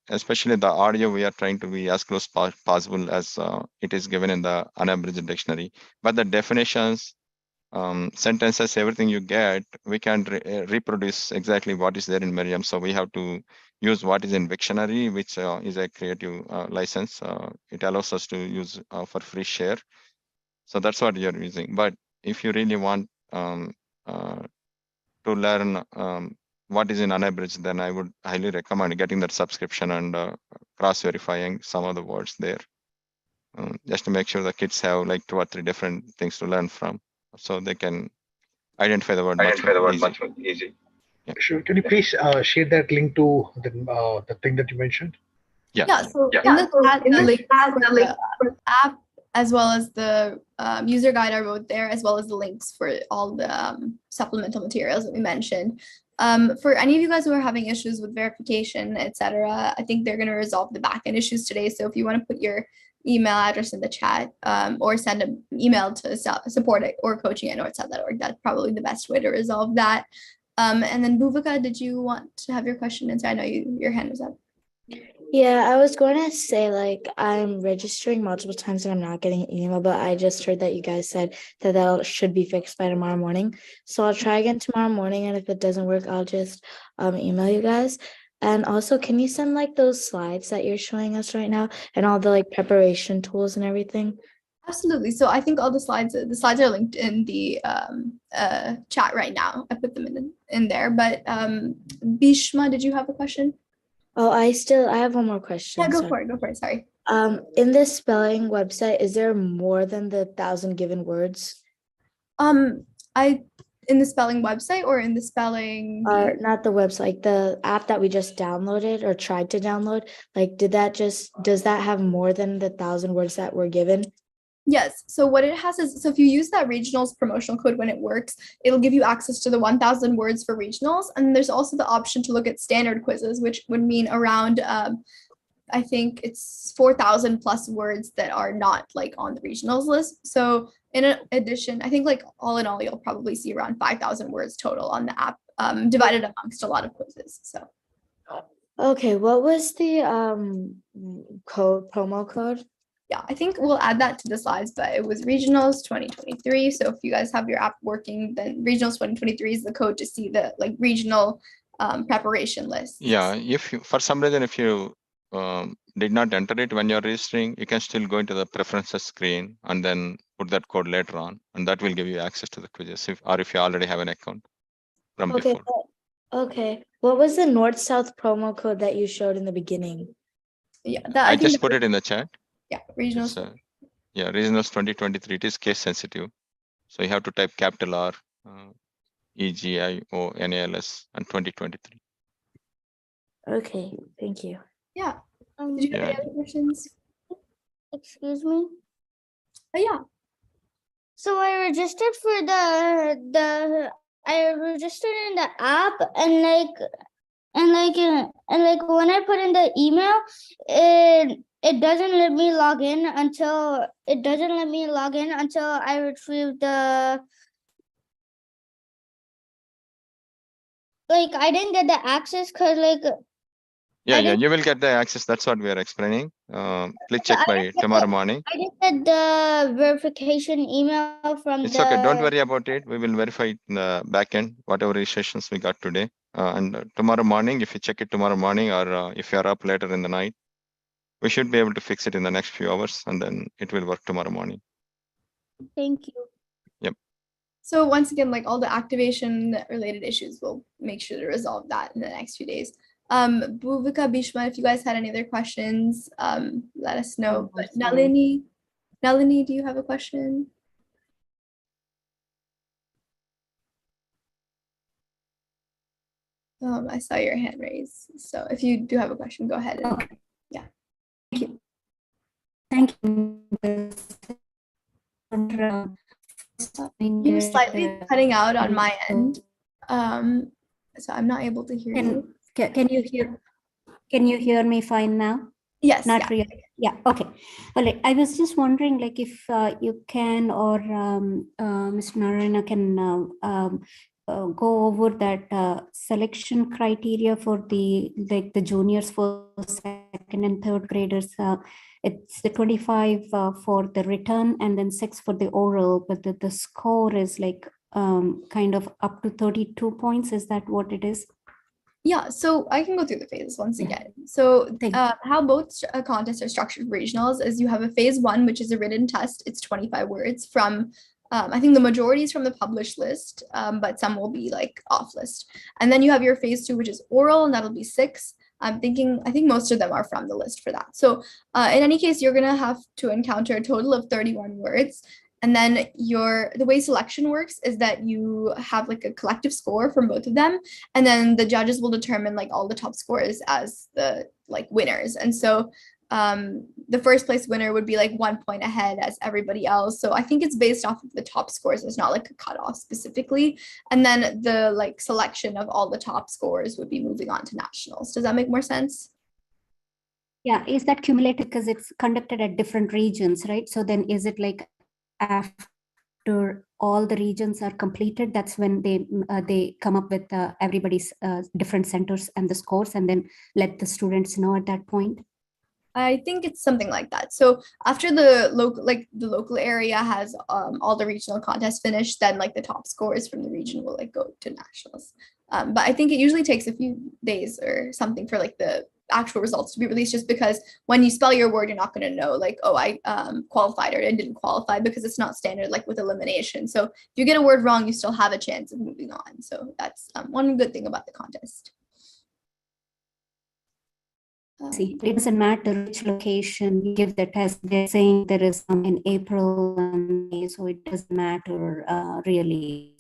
Especially the audio, we are trying to be as close possible as it is given in the unabridged dictionary. But the definitions, sentences, everything you get, we can reproduce exactly what is there in Merriam. So we have to use what is in Wiktionary, which is a creative license. It allows us to use for free share. So that's what you're using. But if you really want to learn what is in unabridged, then I would highly recommend getting that subscription and cross-verifying some of the words there, just to make sure the kids have like 2 or 3 different things to learn from, so they can identify the word much more easy. Yeah. Sure. Can you please share that link to the thing that you mentioned? Yeah. So in the chat, the link for the app as well as the user guide I wrote there, as well as the links for all the supplemental materials that we mentioned. For any of you guys who are having issues with verification, etc., I think they're going to resolve the backend issues today. So if you want to put your email address in the chat or send an email to support or coaching@northsouth.org, that's probably the best way to resolve that. And then Bhuvika, did you want to have your question answered? I know your hand was up. Yeah, I was going to say like I'm registering multiple times and I'm not getting an email, but I just heard that you guys said that that should be fixed by tomorrow morning. So I'll try again tomorrow morning, and if it doesn't work, I'll just email you guys. And also, can you send like those slides that you're showing us right now and all the like preparation tools and everything? Absolutely. So I think all the slides are linked in the chat right now. I put them in there. But Bhishma, did you have a question? Oh, I have one more question. Yeah, go sorry. for it. Go for it. Sorry. In this spelling website, is there more than the 1,000 given words? In the spelling website or in the spelling? Not the website, the app that we just downloaded or tried to download. Like, does that have more than the 1,000 words that were given? Yes. So what it has is, so if you use that regionals promotional code when it works, it'll give you access to the 1,000 words for regionals. And there's also the option to look at standard quizzes, which would mean around, I think it's 4,000 plus words that are not like on the regionals list. So in addition, I think like all in all, you'll probably see around 5,000 words total on the app, divided amongst a lot of quizzes. So. Okay, what was the promo code? Yeah, I think we'll add that to the slides, but it was regionals 2023. So if you guys have your app working, then regionals 2023 is the code to see the like regional preparation list. Yeah, if you, for some reason, if you did not enter it when you're registering, you can still go into the preferences screen and then put that code later on, and that will give you access to the quizzes if you already have an account from before. Okay. What was the NorthSouth promo code that you showed in the beginning? Yeah, I just put it in the chat. Yeah, regionals. Yeah, regionals 2023. It is case sensitive, so you have to type capital R, EGIONALS, and 2023. Okay, thank you. Yeah. Did you have any other questions? Excuse me? Yeah. So I registered for I registered in the app, and when I put in the email, it doesn't let me log in until I retrieve the, like, I didn't get the access because Yeah, you will get the access. That's what we are explaining. Please check by tomorrow morning. I didn't get the verification email from It's okay. Don't worry about it. We will verify it in the back end, whatever registrations we got today. And tomorrow morning, if you check it tomorrow morning, or if you are up later in the night, we should be able to fix it in the next few hours, and then it will work tomorrow morning. Thank you. Yep. So once again, like all the activation related issues, we'll make sure to resolve that in the next few days. Bhuvika, Bhishma, if you guys had any other questions, let us know. But Nalini, do you have a question? I saw your hand raised. So if you do have a question, go ahead. And, okay. Yeah. Thank you. Thank you. You're slightly cutting out on my end. So I'm not able to hear you. Can you hear me fine now? Yes. Not really. Yeah. Okay. All right. I was just wondering, like, if you can, or Mr. Narayana can go over that selection criteria for the juniors for second and third graders. It's the 25 for the written and then 6 for the oral, but the score is like kind of up to 32 points. Is that what it is? Yeah, so I can go through the phases once again. So how both contests are structured for regionals is you have a phase 1, which is a written test. It's 25 words from, I think the majority is from the published list, but some will be like off list. And then you have your phase 2, which is oral, and that'll be 6. I think most of them are from the list for that. So in any case, you're gonna have to encounter a total of 31 words. And then the way selection works is that you have like a collective score from both of them. And then the judges will determine like all the top scores as the like winners. And so the first place winner would be like 1 point ahead as everybody else. So I think it's based off of the top scores. It's not like a cutoff specifically. And then the like selection of all the top scores would be moving on to nationals. Does that make more sense? Yeah. Is that cumulative because it's conducted at different regions, right? So then is it like after after all the regions are completed, that's when they come up with everybody's different centers and the scores, and then let the students know at that point? I think it's something like that. So after the local area has all the regional contests finished, then like the top scores from the region will like go to nationals. But I think it usually takes a few days or something for like the actual results to be released, just because when you spell your word, you're not going to know like, oh, I qualified or I didn't qualify, because it's not standard like with elimination. So if you get a word wrong, you still have a chance of moving on. So that's one good thing about the contest. See, it doesn't matter which location you give the test. They're saying there is some in April and May, so it doesn't matter really.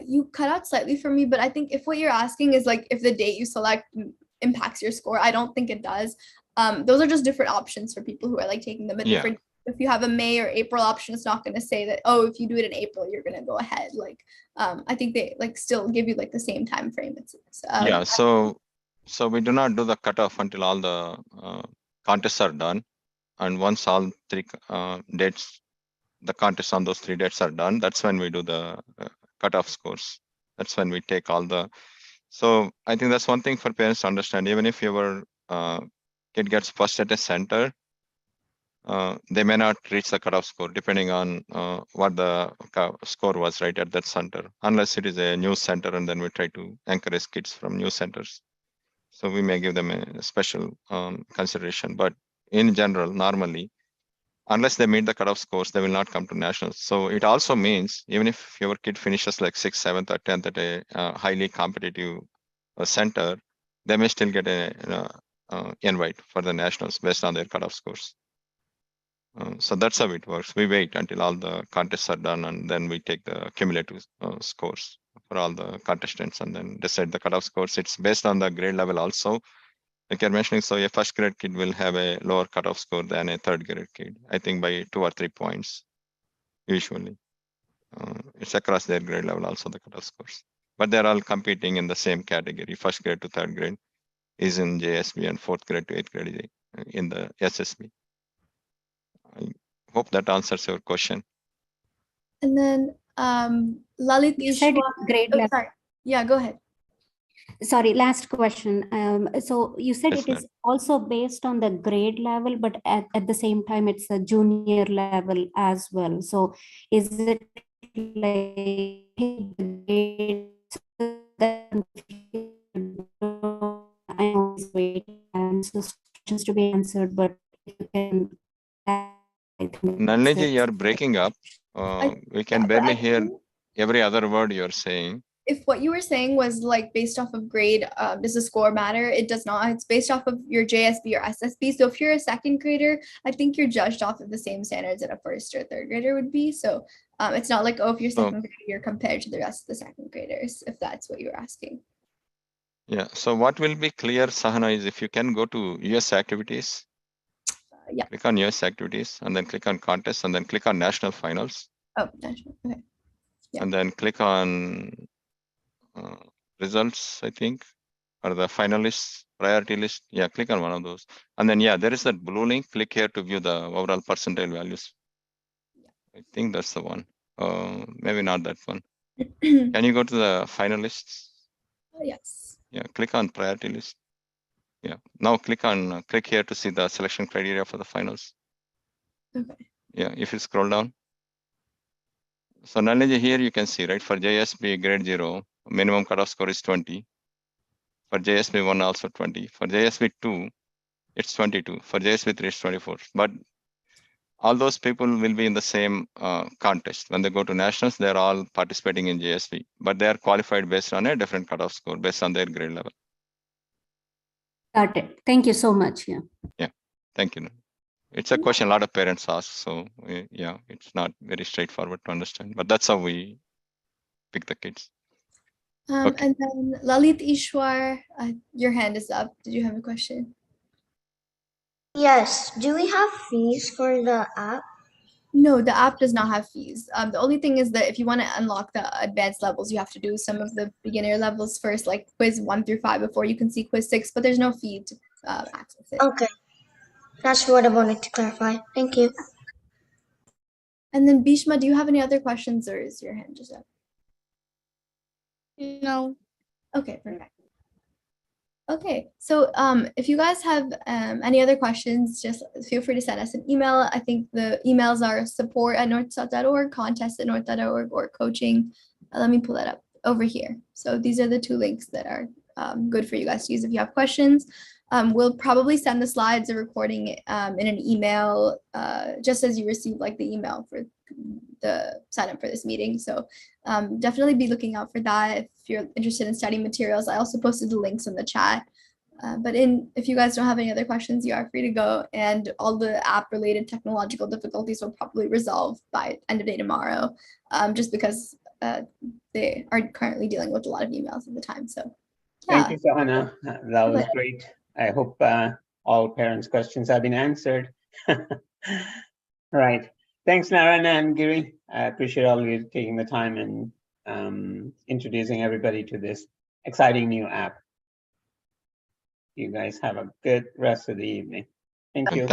You cut out slightly for me, but I think if what you're asking is like if the date you select impacts your score, I don't think it does. Those are just different options for people who are like taking them at different. If you have a May or April option, it's not going to say that, oh, if you do it in April, you're going to go ahead. Like, I think they like still give you like the same time frame. Yeah. So we do not do the cutoff until all the contests are done, and once all three dates, the contests on those 3 dates are done, that's when we do the cutoff scores. That's when we take all the. So I think that's one thing for parents to understand. Even if your kid gets first at a center, they may not reach the cutoff score depending on what the score was right at that center, unless it is a new center, and then we try to encourage kids from new centers. So we may give them a special consideration, but in general, normally, unless they meet the cutoff scores, they will not come to nationals. So it also means even if your kid finishes like 6th, 7th, or 10th at a highly competitive center, they may still get a invite for the nationals based on their cutoff scores. So that's how it works. We wait until all the contests are done, and then we take the cumulative scores for all the contestants and then decide the cutoff scores. It's based on the grade level also. Like you're mentioning, so a first grade kid will have a lower cutoff score than a third grade kid, I think by 2 or 3 points, usually. It's across their grade level also, the cutoff scores. But they're all competing in the same category. First grade to third grade is in JSB, and 4th grade to 8th grade is in the SSB. I hope that answers your question. And then Lalit, you said grade level. Sorry. Yeah, go ahead. Sorry, last question. So you said it is also based on the grade level, but at the same time, it's a junior level as well. So is it like I know it's waiting questions to be answered, but if you can. Nalini, you're breaking up. We can barely hear every other word you're saying. If what you were saying was like based off of grade, does the score matter? It does not. It's based off of your JSB or SSB. So if you're a second grader, I think you're judged off of the same standards that a first or third grader would be. So it's not like, oh, if you're second grader, you're compared to the rest of the second graders, if that's what you're asking. Yeah. So what will be clear, Sahana, is if you can go to US activities. Yeah. Click on US activities and then click on contests and then click on national finals. Oh, national. Okay. Yeah. And then click on results, I think, or the finalists priority list. Yeah, click on one of those. And then, yeah, there is that blue link. Click here to view the overall percentile values. I think that's the one. Maybe not that one. Can you go to the finalists? Yes. Yeah, click on priority list. Yeah, now click here to see the selection criteria for the finals. Okay. Yeah, if you scroll down. So Nalini, here you can see, right, for JSB grade 0, minimum cutoff score is 20. For JSB 1 also 20. For JSB 2, it's 22. For JSB 3, it's 24. But all those people will be in the same contest. When they go to nationals, they're all participating in JSB, but they are qualified based on a different cutoff score based on their grade level. Got it. Thank you so much. Yeah. Yeah. Thank you. It's a question a lot of parents ask. So yeah, it's not very straightforward to understand, but that's how we pick the kids. Okay. And then Lalit Ishwar, your hand is up. Did you have a question? Yes. Do we have fees for the app? No, the app does not have fees. The only thing is that if you want to unlock the advanced levels, you have to do some of the beginner levels first, like quiz 1 through 5 before you can see quiz 6, but there's no fee to access it. Okay. That's what I wanted to clarify. Thank you. And then Bhishma, do you have any other questions, or is your hand just up? No. Okay, perfect. Okay, so if you guys have any other questions, just feel free to send us an email. I think the emails are support@northsouth.org, contest@north.org, or coaching. Let me pull that up over here. So these are the two links that are good for you guys to use if you have questions. We'll probably send the slides or recording in an email just as you receive like the email for the sign up for this meeting. So definitely be looking out for that if you're interested in studying materials. I also posted the links in the chat. But if you guys don't have any other questions, you are free to go, and all the app related technological difficulties will probably resolve by end of day tomorrow, just because they are currently dealing with a lot of emails at the time. So Thank you, Sahana. That was great. I hope all parents' questions have been answered. Right. Thanks, Narayana and Giri. I appreciate all of you taking the time and introducing everybody to this exciting new app. You guys have a good rest of the evening. Thank you. Thanks.